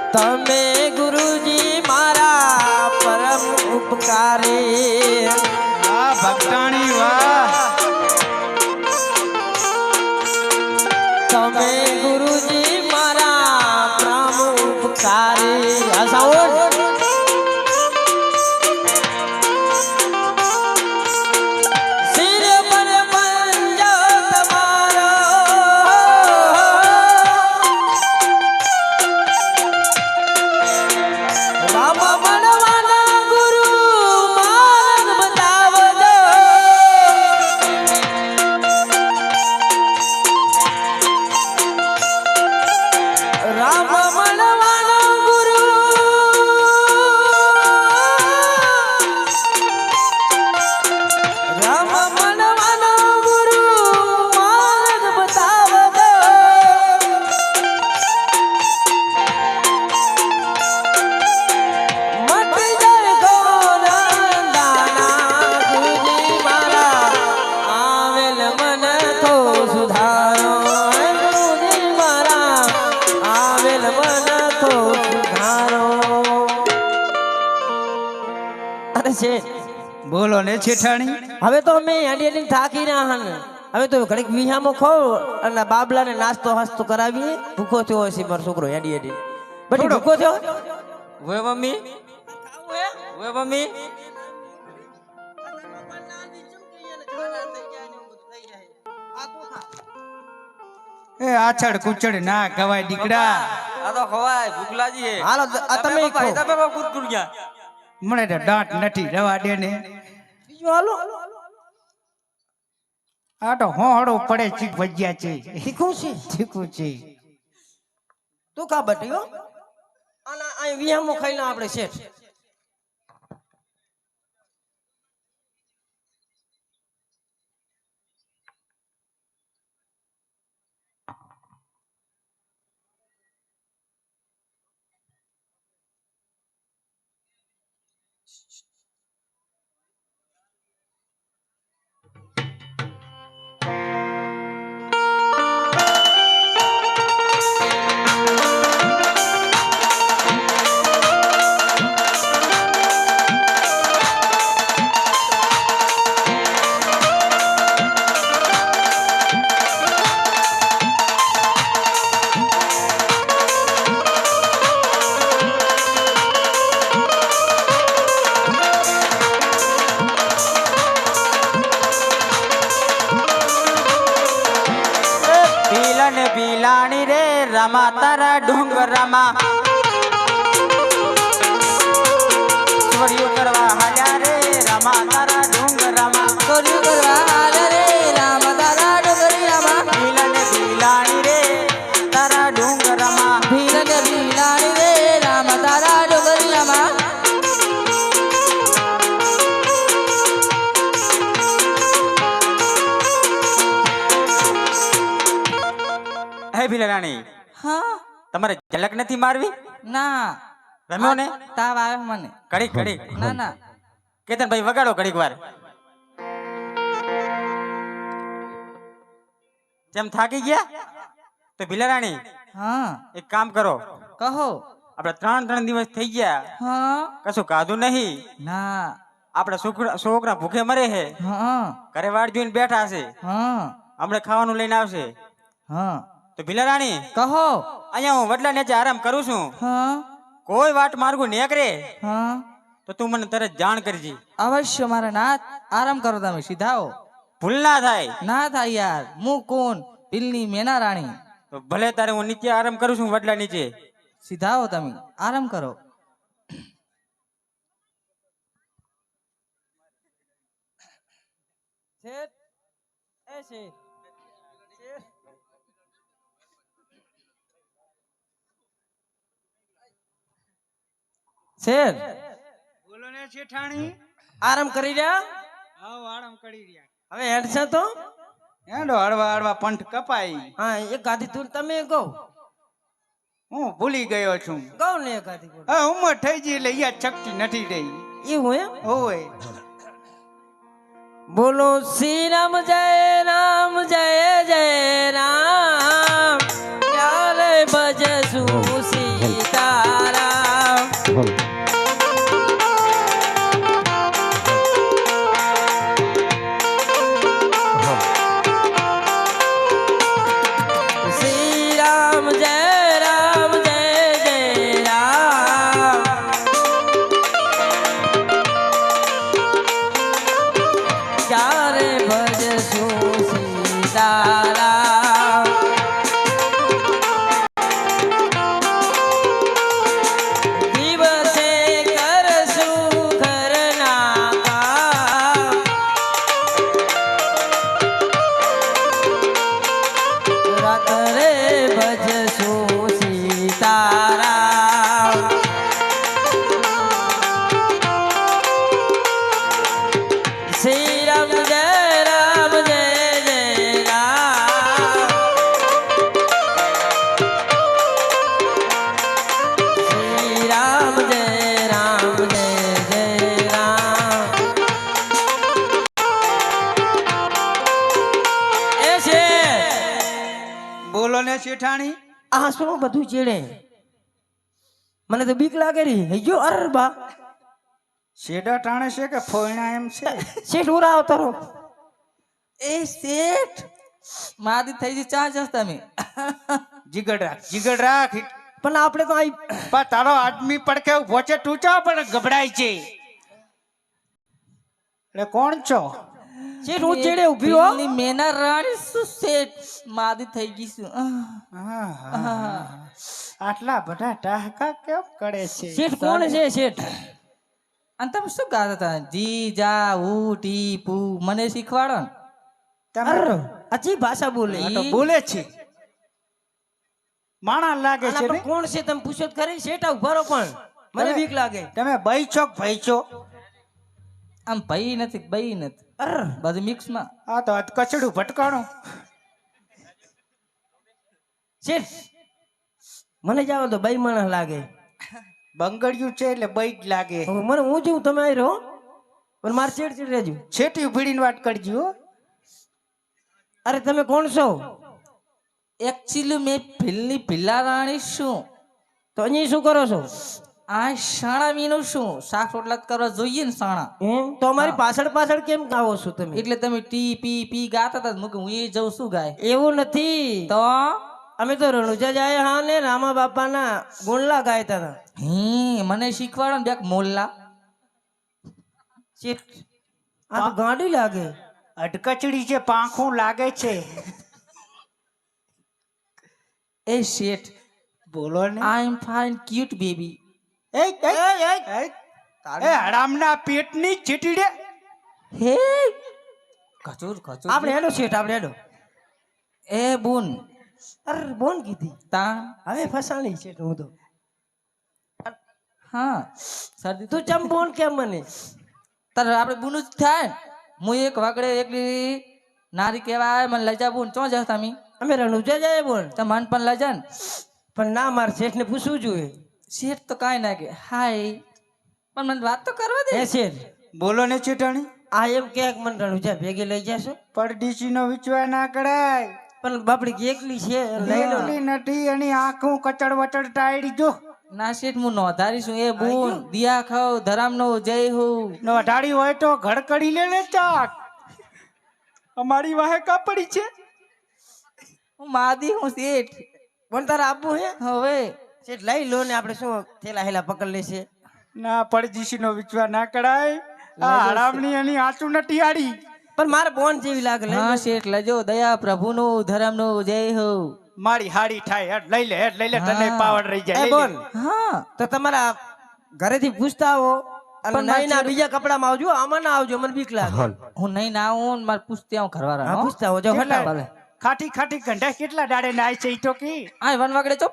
તમે ગુરુજી મારા પરમ ઉપકારી વાહ ભક્તાણી વાહ તમે ગુરુજી મારા પરમ ઉપકારી હસાવો બોલો ને છેઠાણી હવે તો અમે હેડી થાકી રહ્યા હન હવે તો ઘડીક વિહામો ખો અને બાબલાને નાસ્તો હાસ્તો કરાવીએ ભૂખો થયો હશે મારો છોકરો હેડી બટી ભૂખો થયો વે મમ્મી વે મમ્મી એ આછડ કુચડ ના ખવાય દીકડા આ તો ખવાય ભૂખ લાગી હે હાલો તમે કુરકુર ગયા મને તો દાંત નથી રવા દે ને બીજું હાલો આ તો હોહડો પડે ચીક ભજ્યા છે શીખું છે ચીકું છે તું કા બટ્યો આના આ વિહામો ખાઈ લો આપણે શેઠ પીલાણી રે રમા તારા ડુંગરામાં ચોરીઓ કરવા હાલ્યા રે રમા તારા ડુંગરામાં ચોરીઓ કરવા હાલ્યા રે રામા તારા ડુંગરામાં પીલાણી રે તારા ડુંગરામાં પીલાણી રે રામા તારા ડુંગરામાં હે ભીલાણી હા તમારે ઝલક નથી મારવી ના રમ્યો ને તાવ આવે મને ઘડીક ઘડીક ના ના કેતન ભાઈ વગાડો ઘડીક વાર જેમ થાકી ગયા તો ભીલાણી હા એક કામ કરો કહો આપણે 3 દિવસ થઈ ગયા હા કશું ખાધું નહીં ના આપણે છોકરા ભૂખે મરે છે હા ઘરે વાડ જોઈને બેઠા છે હા હમણાં ખાવાનું લઈને આવશે હા તો ભીલાણી કહો અહીંયા હું વડલા નીચે આરામ કરું છું હા કોઈ વાટ માર્ગું નીકળે હા તો તું મને તરત જાણ કરજી અવશ્ય મારા નાથ આરામ કરો તમે સીધા આવો ભૂલ ના થાય ના થાય યાર હું કોણ દિલની મેના રાણી તો ભલે તારે હું નીચે આરામ કરું છું વડલા નીચે સીધા આવો તમે આરામ કરો શેઠ એ શેઠ શેઠ બોલો ને છેઠાણી આરામ કરી રહ્યા આવ આરામ કરી રહ્યા હવે હેડ છે તો હેડો હળવા હળવા પંઠ કપાઈ હા એક ગાદી તું તમે કહો હું ભૂલી ગયો છું કહો ને એક ગાદી બોલો હા ઉંમર થઈ ગઈ એટલે યાદ શક્તિ નથી રહી એ હું એમ હોય બોલો શ્રી રામ જય રામ ક્યારે ભજશું સીતા જેઠાણી આ શું બધું ચેડે મને તો બીક લાગે રી હઈ ગયો અર બા શેડા ટાણે છે કે ફોયણા એમ છે શેઠ ઉરા આવતારો એ શેઠ માદી થઈ ગઈ ચા જસ તમે જીગડ રાખ પણ આપણે તો આઈ પણ તારો આદમી પડકે ઉભો છે તું ચા પણ ગભરાય છે એટલે કોણ છો શેઠ હું ચેડે ઊભી હો પેલી મેના રાણી શું શેઠ માદી થઈ ગઈ છું આટલા બધા ટાહકા કેમ કરે છે શેઠ કોણ છે શેઠ અને તમે શું ગાતા હતા જી જા ઉ ટી પુ મને શીખવાડો ને તમે અર અચી ભાષા બોલે તો બોલે છે માણા લાગે છે આના ને પર કોણ છે તમે પૂછો તો ખરી શેઠ આ ઉભા રહો પણ મને બીક લાગે તમે ભાઈ છો કે ભાઈ છો આમ ભાઈ નથી ભાઈ નથી અર બધું મિક્સમાં આ તો અધ કચડું ભટકાણું શેઠ મને જાવ તો બાઈ માણસ લાગે બંગડિયું છે એટલે બઈ જ લાગે હવે મને હું જેવું તમે આવી રહો પણ મારે ચેડ રહેજો છેટી ભીડીને વાત કરજો અરે તમે કોણ છો એકચ્યુઅલી મેં ભીલની ભીલા રાણી શું તો અહીંયા શું કરો છો આ શાણા મીનું શું શાક રોટલા કરવા જોઈએ ને શાણા એમ તો અમારી પાછળ પાછળ કેમ આવો છો તમે એટલે તમે ટી પી પી ગાતા હતા મૂકે હું એ જઉં શું ગાય એવું નથી તો અમે તો રણુજા જાય હા ને રામા બાપાના ગુણલા ગાયતા હતા મને શીખવાડો ને બેક મોલ્લા શેઠ આ તો ગાંડી લાગે અડકચડી છે પાંખું લાગે છે એ શેઠ બોલો ને આઈ એમ ફાઇન ક્યુટ બેબી એ હરામના પેટની ચીટીડે હે ખચુર ખચુર આપણે હેડો શેઠ આપણે હેડો એ બુન અરે બોન કીધી તા હવે ફસાણી શેઠ હું તો હા શરદી તું ચમ બોન કેમ મને તારે આપણે બુનું જ થાય ને. હું એક વાગડે એકલી નારી કહેવાય મને લઈ જા બુન ચો જાવ તમે અમે રણુજા જાય બોન તો મન પણ લઈ જા ને પણ ના મારે શેઠને પૂછવું જોઈએ શેઠ તો કાંઈ ના કે હાય પણ મને વાત તો કરવા દે હે શેઠ બોલો ને ચેટાણી આ એમ કે મને રણુજા ભેગી લઈ જશો પરડીસી નો વિચવા ના કરાય પણ બાપડી એકલી છે લઈ લો એકલી નથી એની આંખું કચડ વચડ ટાઈડી જો ના શેઠ હું નોંધારી છું એ બુન દિયા ખાવ ધરામનો જય હો નો અઢાડી હોય તો ઘડકડી લે ને ચાક અમારી વાહે કાપડી છે હું માદી હું શેઠ બોલ તારે આપવું હે હવે શેઠ લઈ લો ને આપણે શું થેલા હેલા પકડ લેશે ના પરડીસી નો વિચવા ના કરાય આ હરામની એની આંચું નથી આડી પણ મારે બોન જેવી લાગે લઈ હા લો. શેઠ લજો દયા પ્રભુનો ધર્મનો જય હો મારી હાડી થાય હેડ લઈ લે તને હા. પાવડ રહી જાય એ લઈ બોન લે. હા તો તમારા ઘરેથી પૂછતા આવો અને પણ મારે નહીં ના બીજા કપડામાં આવજો આમાં ના આવજો મને બીક લાગે હું નહીં ના આવું મારે પૂછતી આવું હા ઘરવાળા પૂછતા આવો જો કેટલા? ફટાફટ ખાટી ગંઢા કેટલા દાડે નાય છે ઈ તો કી આ વન વાગડે ચો